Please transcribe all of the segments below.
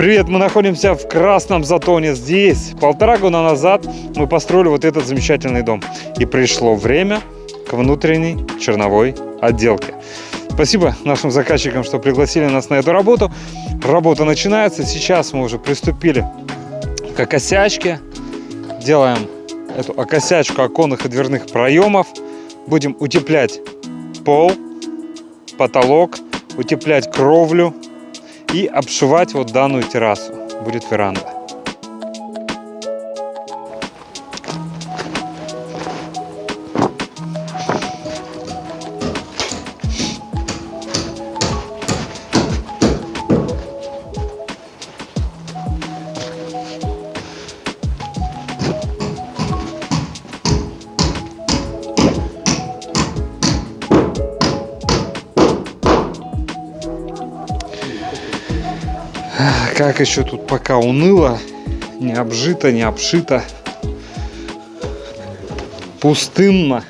Всем привет! Мы находимся в Красном Затоне. Здесь 1,5 года назад мы построили вот этот замечательный дом. И пришло время к внутренней черновой отделке. Спасибо нашим заказчикам, что пригласили нас на эту работу. Работа начинается. Сейчас мы уже приступили к окосячке. Делаем эту окосячку оконных и дверных проемов. Будем утеплять пол, потолок, утеплять кровлю и обшивать вот данную террасу. Будет веранда. Как еще тут пока уныло, не обжито, не обшито, пустынно.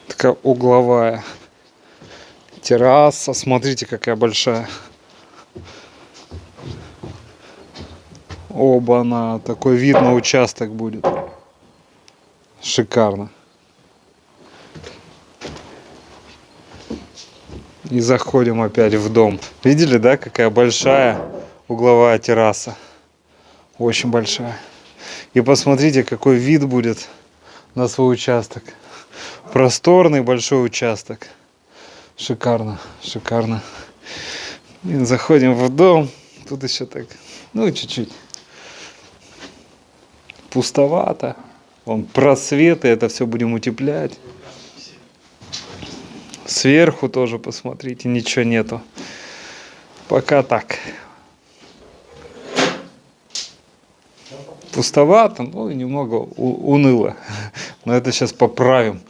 Такая угловая терраса. Смотрите, какая большая. Оба-на, такой вид на участок будет. Шикарно. И заходим опять в дом. Видели, да, какая большая угловая терраса? Очень большая. И посмотрите, какой вид будет на свой участок. Просторный большой участок. Шикарно, шикарно. И заходим в дом. Тут еще так, ну чуть-чуть пустовато. Вон просветы, это все будем утеплять. Сверху тоже посмотрите, ничего нету. Пока так. Пустовато, ну и немного уныло. Но это сейчас поправим.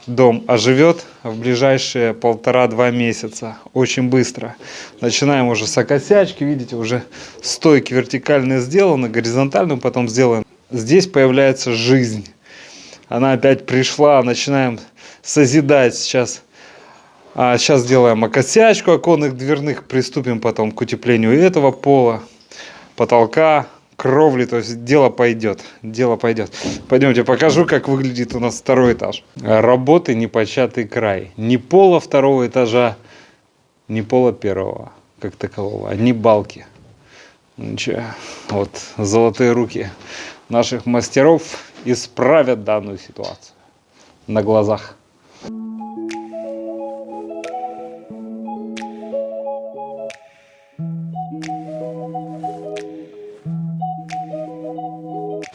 Дом оживет в ближайшие 1,5-2 месяца. Очень быстро. Начинаем уже с окосячки. Видите, уже стойки вертикальные сделаны, горизонтальную потом сделаем. Здесь появляется жизнь. Она опять пришла. Начинаем созидать сейчас. Сейчас сделаем окосячку оконных, дверных. Приступим потом к утеплению этого пола, потолка, кровли, то есть дело пойдет, Пойдемте, покажу, как выглядит у нас второй этаж. Работы непочатый край. Ни пола второго этажа, ни пола первого, как такового, ни балки. Ничего, вот золотые руки наших мастеров исправят данную ситуацию на глазах.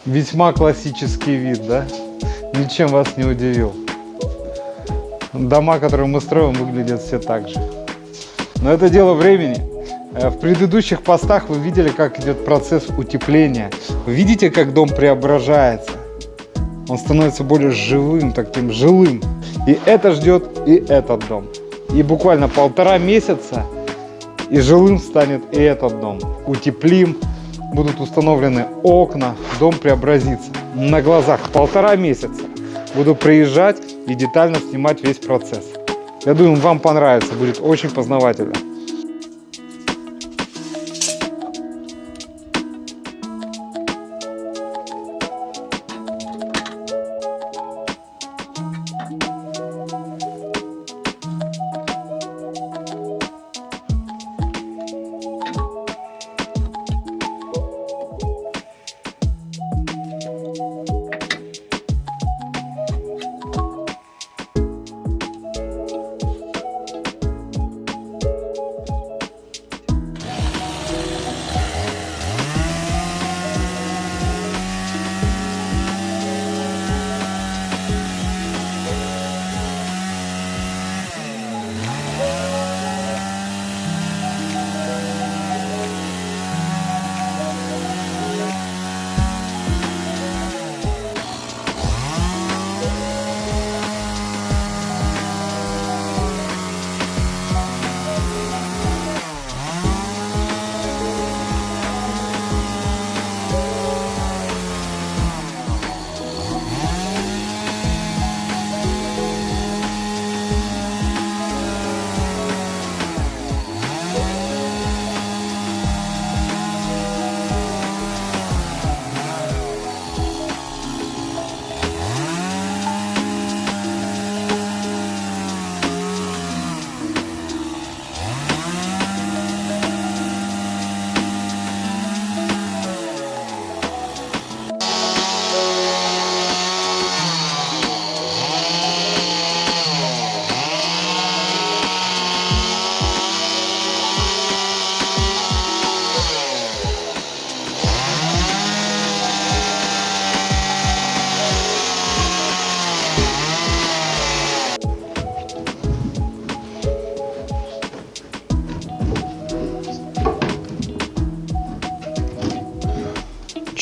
Весьма классический вид, да? Ничем вас не удивил. Дома, которые мы строим, выглядят все так же. Но это дело времени. В предыдущих постах вы видели, как идет процесс утепления. Вы видите, как дом преображается. Он становится более живым, таким жилым. И это ждет и этот дом. И буквально 1,5 месяца, и жилым станет и этот дом. Утеплим. Будут установлены окна, дом преобразится. На глазах 1,5 месяца буду приезжать и детально снимать весь процесс. Я думаю, вам понравится, будет очень познавательно.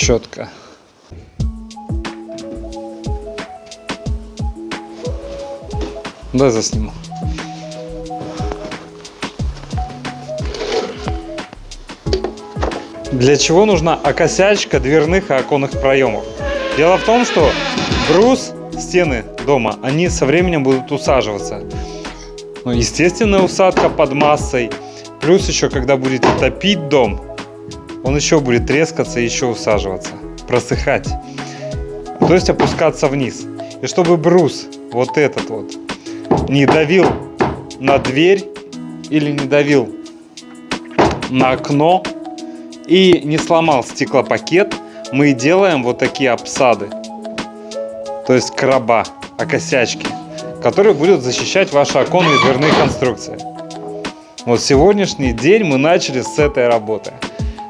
четко. Дай засниму. Для чего нужна окосячка дверных и оконных проемов? Дело в том, что брус, стены дома, они со временем будут усаживаться. Ну, естественная усадка под массой. Плюс еще, когда будете топить дом, он еще будет трескаться и еще усаживаться, просыхать. То есть опускаться вниз. И чтобы брус, вот этот вот, не давил на дверь или не давил на окно и не сломал стеклопакет, мы делаем вот такие обсады. То есть короба, окосячки, которые будут защищать ваши оконные и дверные конструкции. Вот сегодняшний день мы начали с этой работы.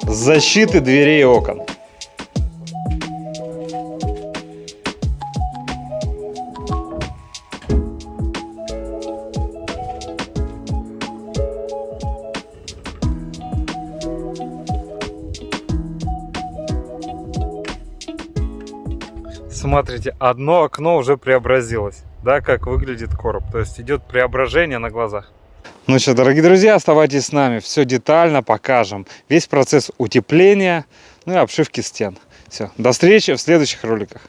С защиты дверей и окон. Смотрите, одно окно уже преобразилось. Да, как выглядит короб. То есть идет преображение на глазах. Ну что, дорогие друзья, оставайтесь с нами. Все детально покажем. Весь процесс утепления, ну и обшивки стен. Все, до встречи в следующих роликах.